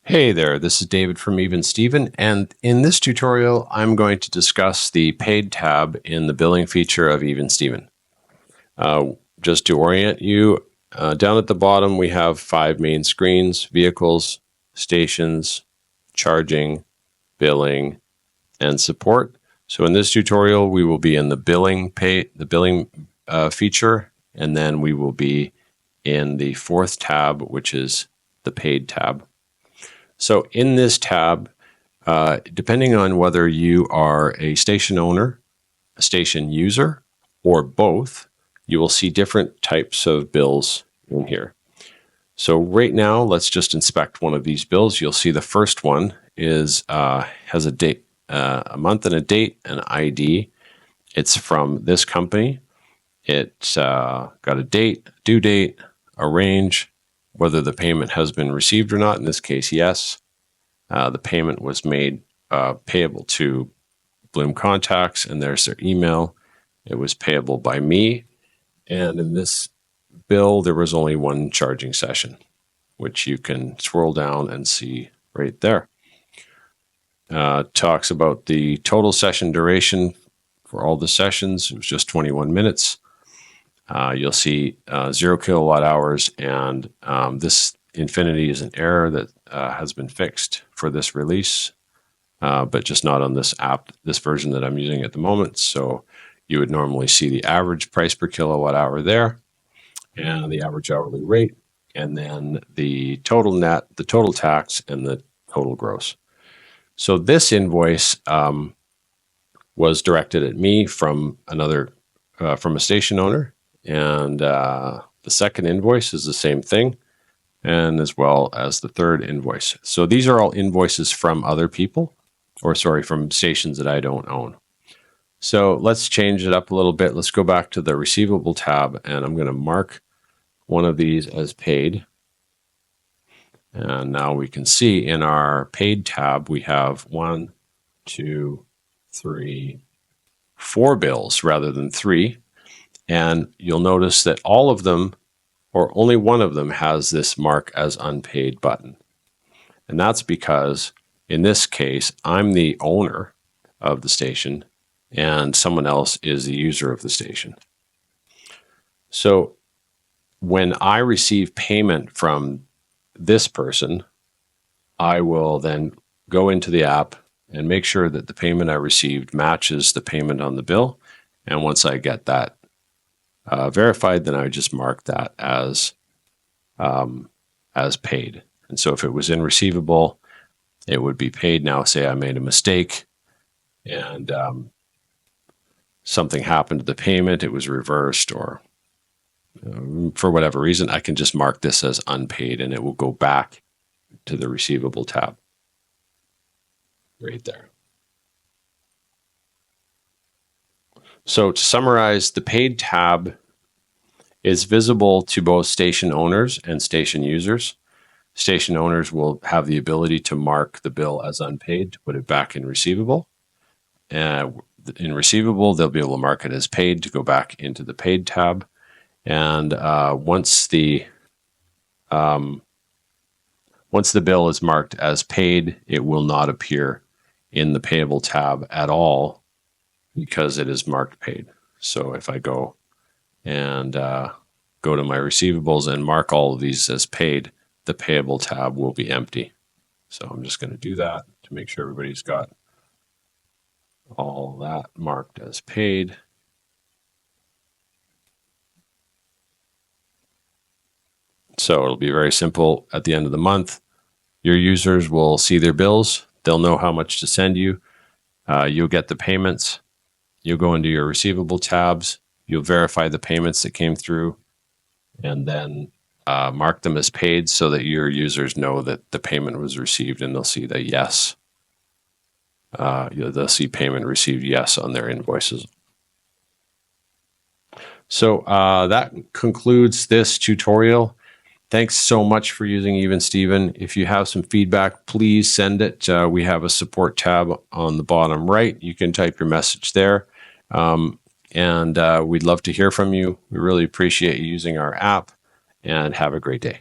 Hey there, this is David from EVnSteven, and in this tutorial, I'm going to discuss the paid tab in the billing feature of EVnSteven. Just to orient you, down at the bottom, we have 5 main screens: vehicles, stations, charging, billing, and support. So in this tutorial, we will be in the billing feature, and then we will be in the 4th tab, which is the paid tab. So in this tab, depending on whether you are a station owner, a station user, or both, you will see different types of bills in here. So right now, let's just inspect one of these bills. You'll see the first one is has a date, a month and a date, an ID. It's from this company. It's got a date, due date, a range, whether the payment has been received or not. In this case, yes. The payment was made payable to Bloom Contacts, and there's their email. It was payable by me. And in this bill, there was only one charging session, which you can scroll down and see right there. Talks about the total session duration for all the sessions. It was just 21 minutes. You'll see 0 kilowatt hours, and this infinity is an error that has been fixed for this release, but just not on this app, this version that I'm using at the moment. So you would normally see the average price per kilowatt hour there, and the average hourly rate, and then the total net, the total tax, and the total gross. So this invoice was directed at me from from a station owner. And the second invoice is the same thing, and as well as the third invoice. So these are all invoices from other people, or sorry, from stations that I don't own. So let's change it up a little bit. Let's go back to the receivable tab, and I'm going to mark one of these as paid. And now we can see in our paid tab, we have 1, 2, 3, 4 bills rather than 3. And you'll notice that all of them, or only one of them, has this mark as unpaid button. And that's because, in this case, I'm the owner of the station and someone else is the user of the station. So when I receive payment from this person, I will then go into the app and make sure that the payment I received matches the payment on the bill. And once I get that verified, then I would just mark that as paid. And so if it was in receivable, it would be paid. Now, say I made a mistake and something happened to the payment, it was reversed, or for whatever reason, I can just mark this as unpaid, and it will go back to the receivable tab right there. So to summarize, the paid tab is visible to both station owners and station users. Station owners will have the ability to mark the bill as unpaid to put it back in receivable. In receivable, they'll be able to mark it as paid to go back into the paid tab. And once the bill is marked as paid, it will not appear in the payable tab at all, because it is marked paid. So if I go and go to my receivables and mark all of these as paid, the payable tab will be empty. So I'm just going to do that to make sure everybody's got all that marked as paid. So it'll be very simple. At the end of the month, your users will see their bills. They'll know how much to send you. You'll get the payments. You'll go into your receivable tabs. You'll verify the payments that came through, and then mark them as paid so that your users know that the payment was received, and they'll see the yes. They'll see payment received yes on their invoices. So that concludes this tutorial. Thanks so much for using EVnSteven. If you have some feedback, please send it. We have a support tab on the bottom right. You can type your message there. And we'd love to hear from you. We really appreciate you using our app, and have a great day.